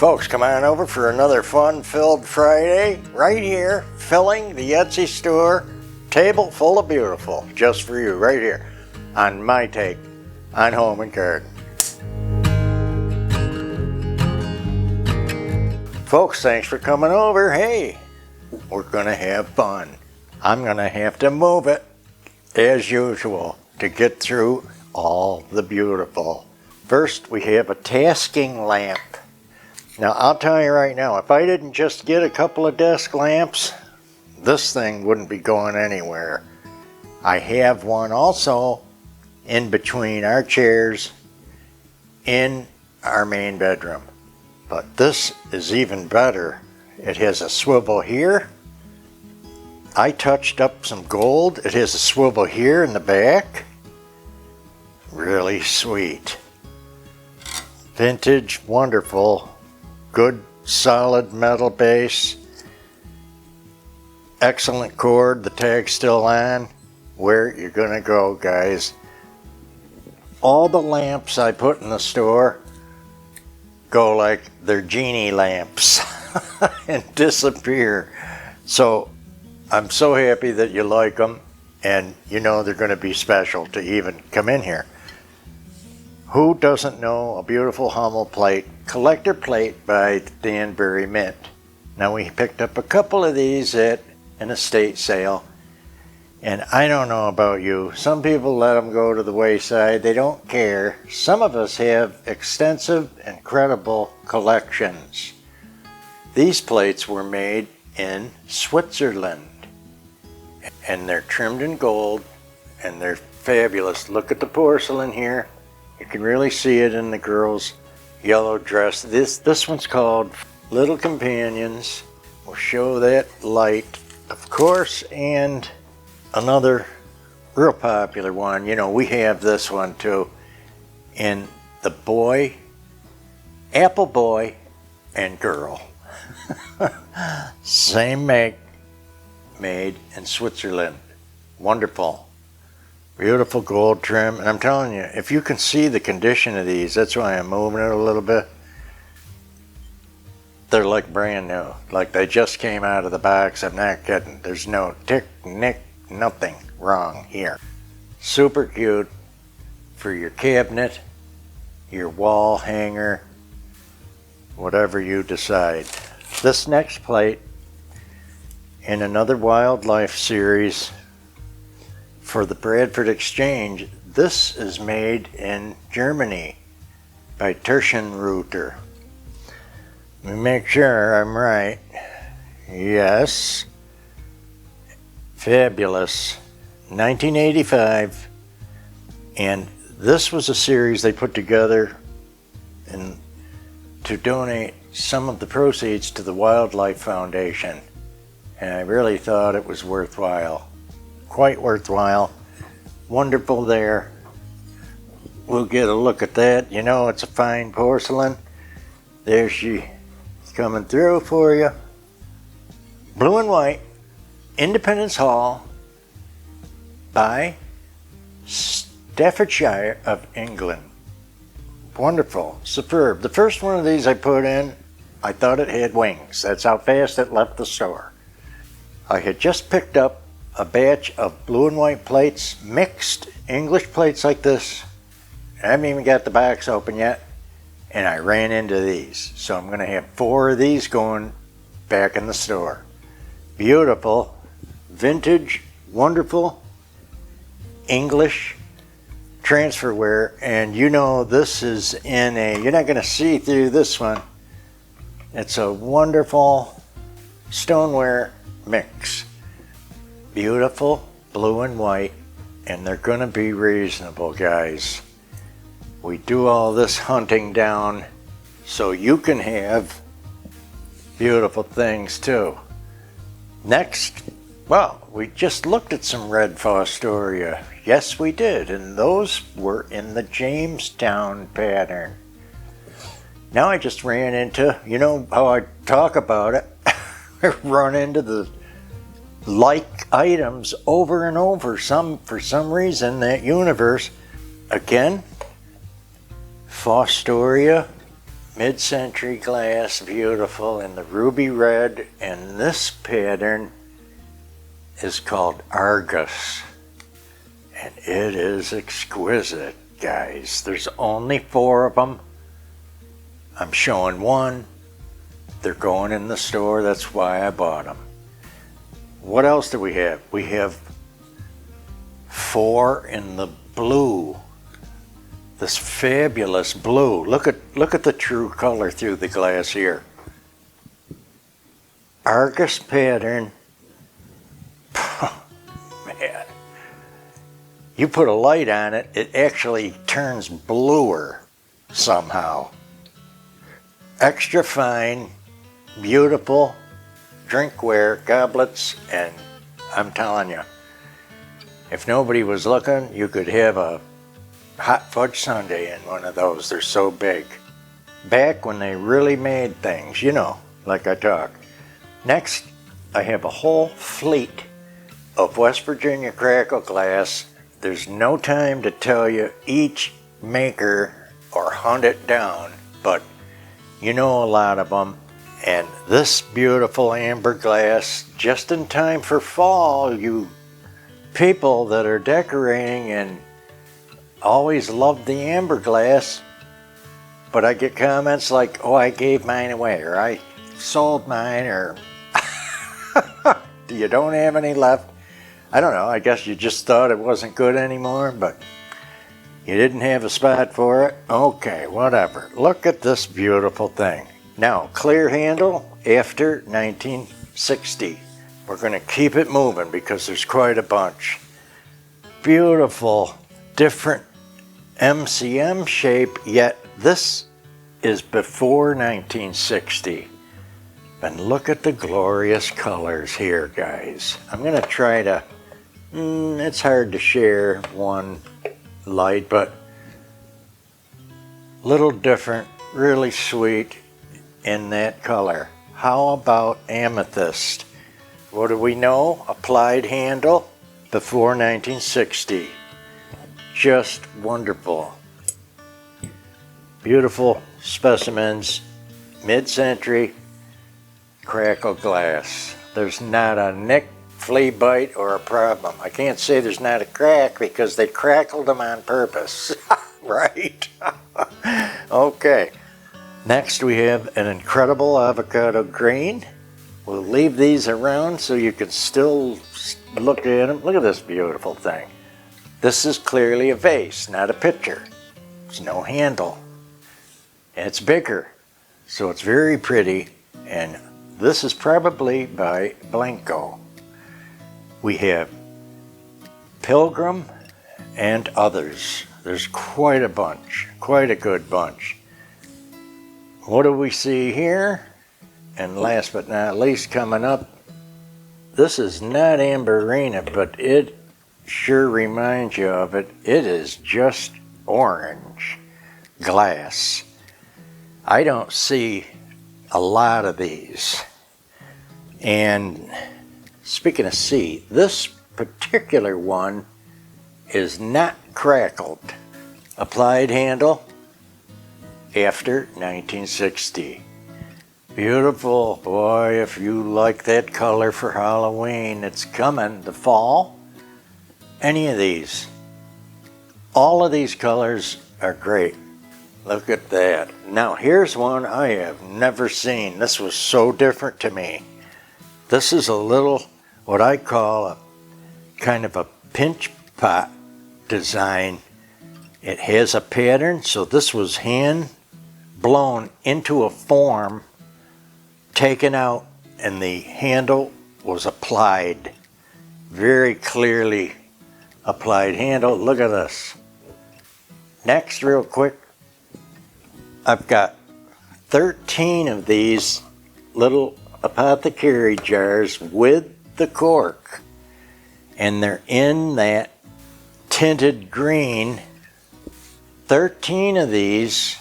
Folks, come on over for another fun-filled Friday right here, filling the Etsy store. Table full of beautiful, just for you, right here on my take on home and garden. Folks, thanks for coming over. Hey, we're gonna have fun. I'm gonna have to move it as usual to get through all the beautiful. First, we have a tasking lamp. Now, I'll tell you right now, if I didn't just get a couple of desk lamps, this thing wouldn't be going anywhere. I have one also in between our chairs in our main bedroom. But this is even better. It has a swivel here. I touched up some gold. It has a swivel here in the back. Really sweet. Vintage, wonderful. Good solid metal base. Excellent cord, the tag's still on. Where you're gonna go, guys. All the lamps I put in the store go like they're genie lamps and disappear. So I'm so happy that you like them, and you know they're gonna be special to even come in here. Who doesn't know a beautiful Hummel plate, collector plate by Danbury Mint? Now, we picked up a couple of these at an estate sale, and I don't know about you. Some people let them go to the wayside. They don't care. Some of us have extensive, incredible collections. These plates were made in Switzerland, and they're trimmed in gold, and they're fabulous. Look at the porcelain here. You can really see it in the girl's yellow dress. This one's called Little Companions. We'll show that light, of course, and another real popular one. You know, we have this one too. In the boy, apple boy and girl. Same make, made in Switzerland. Wonderful. Beautiful gold trim, and I'm telling you, if you can see the condition of these, that's why I'm moving it a little bit. They're like brand new, like they just came out of the box. I'm not kidding. There's no tick, nick, nothing wrong here. Super cute for your cabinet, your wall hanger, whatever you decide. This next plate in another wildlife series for the Bradford Exchange. This is made in Germany by Terschenreuter. Let me make sure I'm right. Yes. Fabulous. 1985. And this was a series they put together to donate some of the proceeds to the Wildlife Foundation. And I really thought it was worthwhile. Quite worthwhile. Wonderful there. We'll get a look at that. You know, it's a fine porcelain. There she is coming through for you. Blue and white. Independence Hall by Staffordshire of England. Wonderful. Superb. The first one of these I put in, I thought it had wings. That's how fast it left the store. I had just picked up a batch of blue and white plates, mixed English plates like this. I haven't even got the box open yet, and I ran into these. So I'm going to have 4 of these going back in the store. Beautiful, vintage, wonderful, English transferware. And you know this is in a, you're not going to see through this one. It's a wonderful stoneware mix. Beautiful blue and white, and they're gonna be reasonable, guys. We do all this hunting down so you can have beautiful things too. Next, well, we just looked at some red Fostoria. Yes, we did, and those were in the Jamestown pattern. Now I just ran into, you know how I talk about it, I run into the like items over and over. For some reason, that universe. Again, Fostoria mid-century glass, beautiful, in the ruby red, and this pattern is called Argus, and it is exquisite, guys. There's only 4 of them. I'm showing one. They're going in the store, that's why I bought them. What else do we have? We have 4 in the blue. This fabulous blue. Look at the true color through the glass here. Argus pattern. Man. You put a light on it, it actually turns bluer somehow. Extra fine, beautiful drinkware, goblets, and I'm telling you, if nobody was looking, you could have a hot fudge sundae in one of those. They're so big. Back when they really made things, you know, like I talk. Next, I have a whole fleet of West Virginia crackle glass. There's no time to tell you each maker or hunt it down, but you know a lot of them. And this beautiful amber glass, just in time for fall, you people that are decorating and always loved the amber glass, but I get comments like, oh, I gave mine away, or I sold mine, or you don't have any left. I don't know, I guess you just thought it wasn't good anymore, but you didn't have a spot for it. Okay, whatever. Look at this beautiful thing. Now, clear handle after 1960. We're going to keep it moving because there's quite a bunch. Beautiful, different MCM shape, yet this is before 1960. And look at the glorious colors here, guys. I'm going to try to, it's hard to share one light, but little different, really sweet in that color. How about amethyst? What do we know? Applied handle before 1960. Just wonderful. Beautiful specimens, mid-century crackle glass. There's not a nick, flea bite, or a problem. I can't say there's not a crack because they crackled them on purpose. Right? Okay. Next we have an incredible avocado green. We'll leave these around so you can still look at them. Look at this beautiful thing. This is clearly a vase, not a pitcher. There's no handle. And it's bigger, so it's very pretty. And this is probably by Blanco. We have Pilgrim and others. There's quite a bunch, quite a good bunch. What do we see here? And last but not least, coming up, this is not Amberina, but it sure reminds you of it. It is just orange glass. I don't see a lot of these. And speaking of see, this particular one is not crackled. Applied handle after 1960. Beautiful. Boy, if you like that color for Halloween, it's coming. The fall. Any of these. All of these colors are great. Look at that. Now here's one I have never seen. This was so different to me. This is a little, what I call a kind of a pinch pot design. It has a pattern, so this was hand blown into a form, taken out, and the handle was applied. Very clearly applied handle. Look at this. Next, real quick, I've got 13 of these little Apothecary jars with the cork, and they're in that tinted green. 13 of these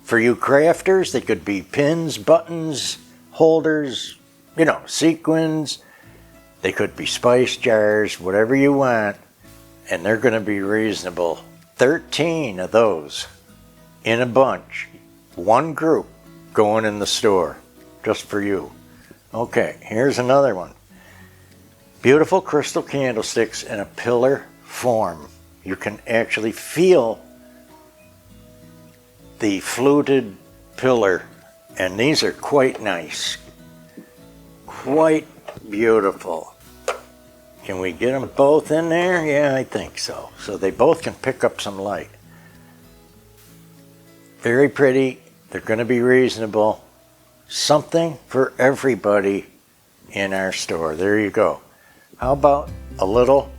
for you crafters. They could be pins, buttons, holders, you know, sequins. They could be spice jars, whatever you want, and they're going to be reasonable. 13 of those in a bunch. One group going in the store, just for you. Okay, here's another one. Beautiful crystal candlesticks in a pillar form. You can actually feel the fluted pillar, and these are quite nice. Quite beautiful. Can we get them both in there? Yeah, I think so. So they both can pick up some light. Very pretty. They're going to be reasonable. Something for everybody in our store. There you go. How about a little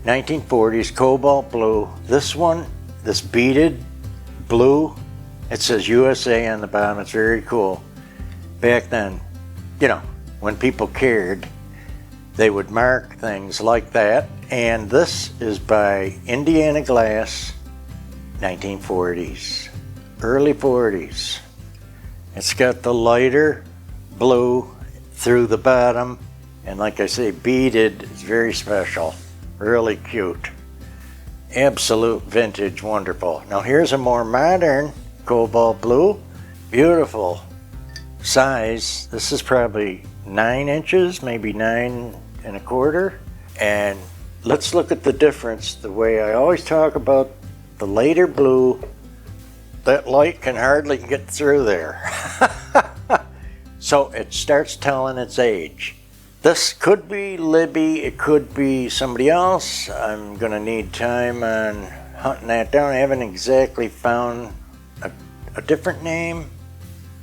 1940s cobalt blue? This one, this beaded blue, it says USA on the bottom. It's very cool. Back then, you know, when people cared, they would mark things like that. And this is by Indiana Glass, 1940s, early 40s. It's got the lighter blue through the bottom, and like I say, beaded. It's very special, really cute. Absolute vintage, wonderful. Now here's a more modern cobalt blue, beautiful size. This is probably 9 inches, maybe 9 1/4. And let's look at the difference. The way I always talk about the later blue, that light can hardly get through there. So it starts telling its age. This could be Libby, it could be somebody else. I'm gonna need time on hunting that down. I haven't exactly found a different name.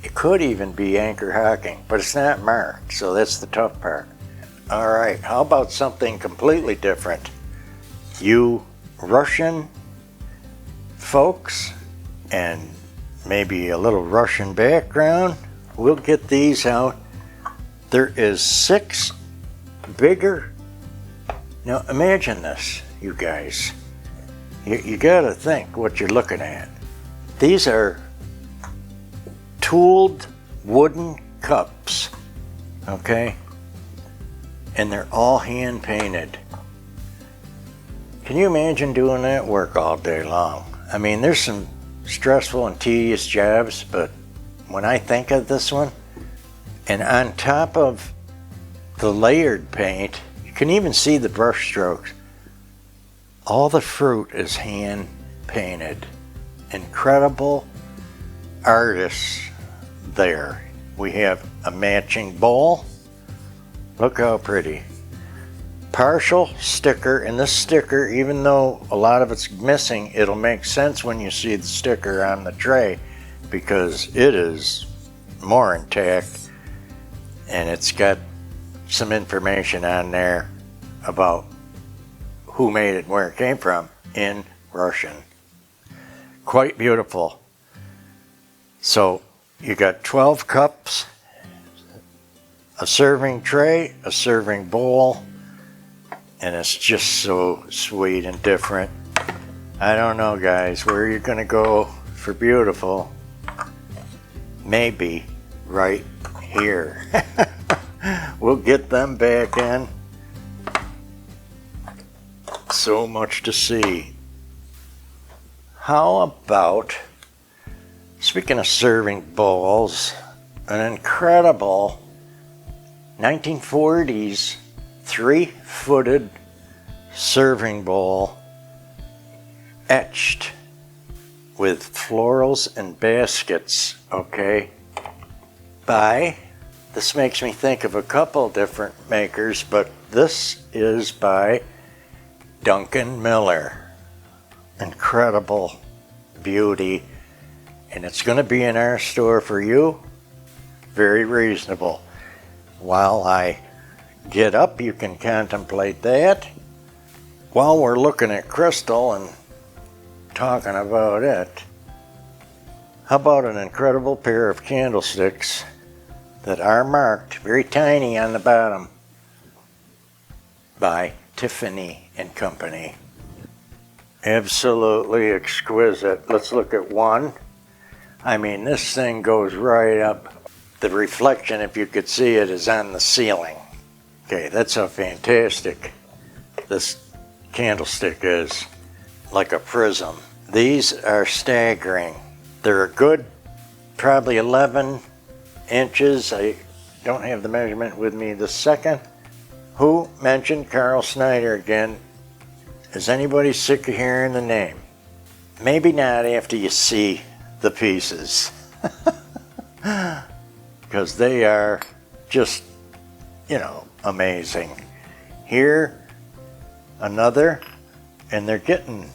It could even be Anchor Hocking, but it's not marked, so that's the tough part. All right, how about something completely different? You Russian folks, and maybe a little Russian background, we'll get these out. There is 6 bigger. Now imagine this, you guys. You gotta think what you're looking at. These are tooled wooden cups, okay? And they're all hand painted. Can you imagine doing that work all day long? I mean, there's some stressful and tedious jobs, but when I think of this one, and on top of the layered paint, you can even see the brush strokes. All the fruit is hand painted. Incredible artists there. We have a matching bowl. Look how pretty. Partial sticker, and this sticker, even though a lot of it's missing, it'll make sense when you see the sticker on the tray because it is more intact, and it's got some information on there about who made it and where it came from in Russian. Quite beautiful. So you got 12 cups, a serving tray, a serving bowl, and it's just so sweet and different. I don't know, guys, where you're gonna go for beautiful. Maybe right here. We'll get them back in. So much to see. How about, speaking of serving bowls, an incredible 1940s 3-footed serving bowl etched with florals and baskets, okay? This makes me think of a couple different makers, but this is by Duncan Miller. Incredible beauty, and it's going to be in our store for you. Very reasonable. While I get up, you can contemplate that. While we're looking at crystal and talking about it, how about an incredible pair of candlesticks that are marked very tiny on the bottom by Tiffany and Company. Absolutely exquisite. Let's look at one. I mean, this thing goes right up. The reflection, if you could see it, is on the ceiling. Okay, that's how fantastic this candlestick is, like a prism. These are staggering. They're a good probably 11 inches. I don't have the measurement with me this second. Who mentioned Carl Snyder again? Is anybody sick of hearing the name? Maybe not after you see the pieces. Because they are just, amazing. Here, another, and they're getting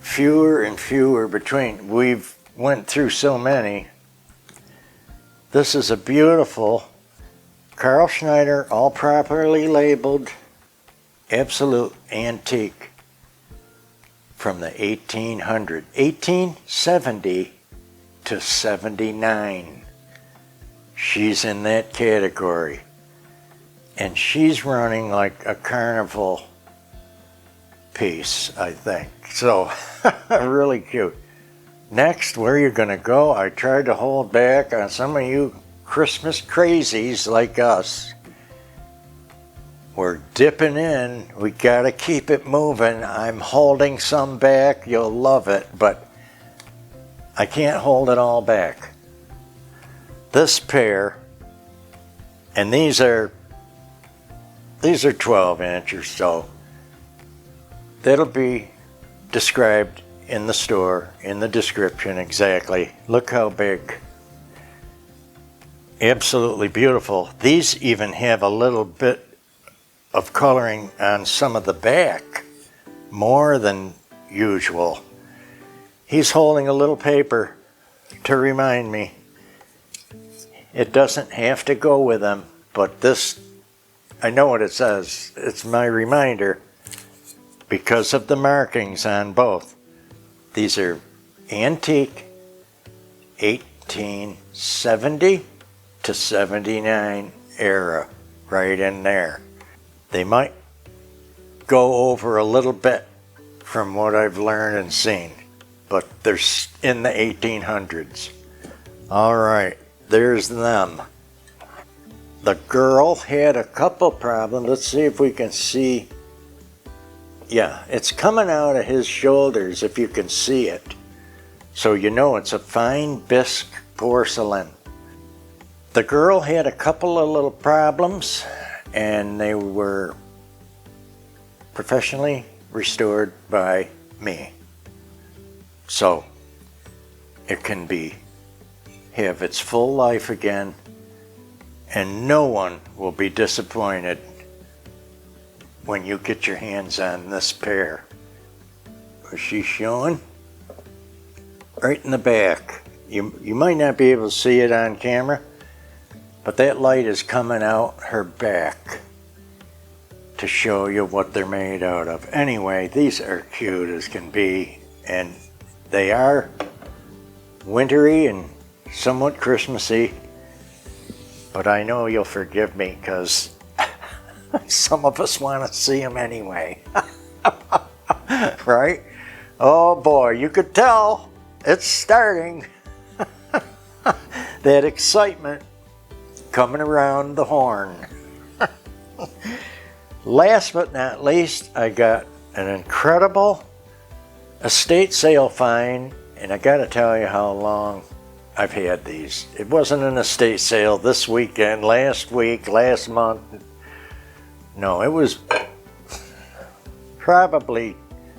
fewer and fewer between. We've went through so many. This is a beautiful Carl Schneider, all properly labeled, absolute antique from the 1870 to 79. She's in that category. And she's running like a carnival piece, I think. So, really cute. Next, where you're going to go, I tried to hold back on some of you Christmas crazies like us. We're dipping in. We got to keep it moving. I'm holding some back. You'll love it, but I can't hold it all back. This pair, and these are 12 inch or so. That'll be described in the store, in the description exactly. Look how big. Absolutely beautiful. These even have a little bit of coloring on some of the back, more than usual. He's holding a little paper to remind me. It doesn't have to go with them, but this, I know what it says. It's my reminder because of the markings on both. These are antique 1870 to 79 era, right in there. They might go over a little bit from what I've learned and seen, but they're in the 1800s. All right, there's them. The girl had a couple problems. Let's see if we can see. Yeah, it's coming out of his shoulders if you can see it. So you know it's a fine bisque porcelain. The girl had a couple of little problems, and they were professionally restored by me. So it can have its full life again, and no one will be disappointed when you get your hands on this pair. Is she showing? Right in the back. You might not be able to see it on camera, but that light is coming out her back to show you what they're made out of. Anyway, these are cute as can be, and they are wintry and somewhat Christmassy, but I know you'll forgive me because some of us want to see them anyway. Right? Oh boy, you could tell it's starting. That excitement coming around the horn. Last but not least, I got an incredible estate sale find, and I gotta tell you how long I've had these. It wasn't an estate sale this weekend, last week, last month. No, it was probably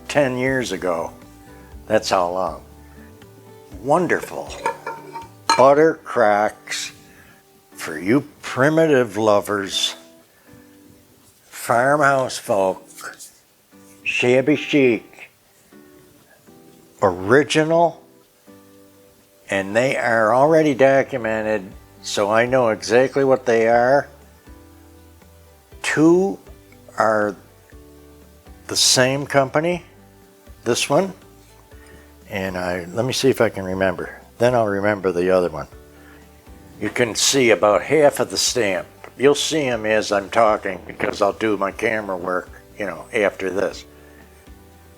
10 years ago. That's how long. Wonderful butter cracks for you primitive lovers, farmhouse folk, shabby chic, original, and they are already documented, so I know exactly what they are. Two are the same company, this one, and let me see if I can remember. Then I'll remember the other one. You can see about half of the stamp. You'll see them as I'm talking because I'll do my camera work, after this.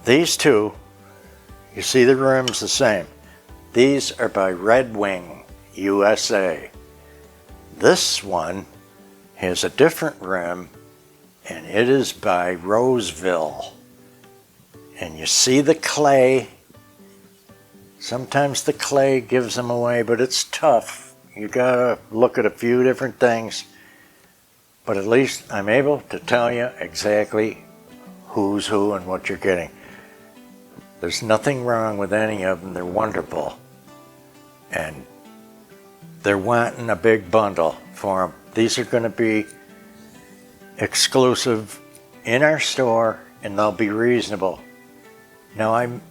These two, you see the rim's the same. These are by Red Wing, USA. This one has a different rim, and it is by Roseville. And you see the clay Sometimes the clay gives them away, but it's tough. You gotta look at a few different things. But at least I'm able to tell you exactly who's who and what you're getting. There's nothing wrong with any of them. They're wonderful. And they're wanting a big bundle for them. These are going to be exclusive in our store, and they'll be reasonable. Now, I'm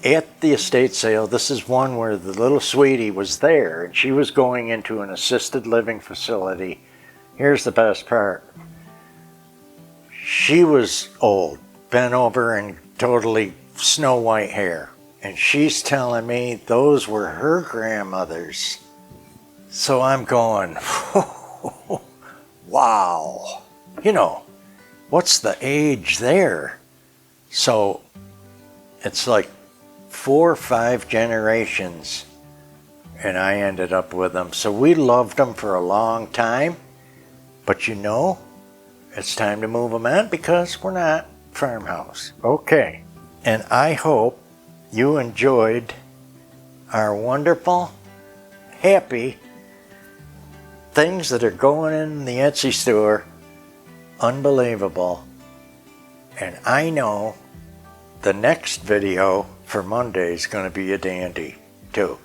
at the estate sale. This is one where the little sweetie was there, and she was going into an assisted living facility. Here's the best part. She was old, bent over, and totally snow white hair. And she's telling me those were her grandmothers. So I'm going, wow. You know, what's the age there? So it's like 4 or 5 generations, and I ended up with them. So we loved them for a long time, but you know, it's time to move them on because we're not farmhouse. Okay, and I hope you enjoyed our wonderful, happy things that are going in the Etsy store. Unbelievable. And I know the next video for Monday is going to be a dandy too.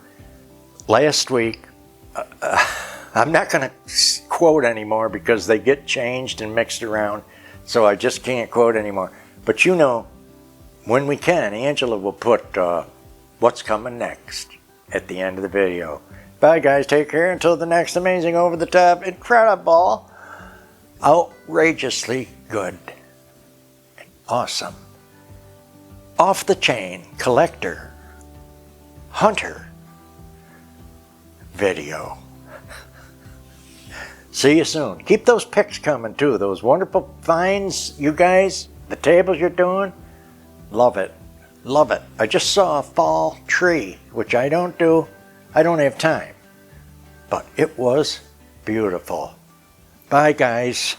Last week, I'm not going to quote anymore because they get changed and mixed around, so I just can't quote anymore. But you know, when we can, Angela will put what's coming next at the end of the video. Bye guys, take care until the next amazing, over-the-top, incredible, outrageously good, and awesome, off-the-chain, collector, hunter video. See you soon. Keep those pics coming too, those wonderful finds, you guys, the tables you're doing. Love it. Love it. I just saw a fall tree, which I don't do. I don't have time. But it was beautiful. Bye, guys.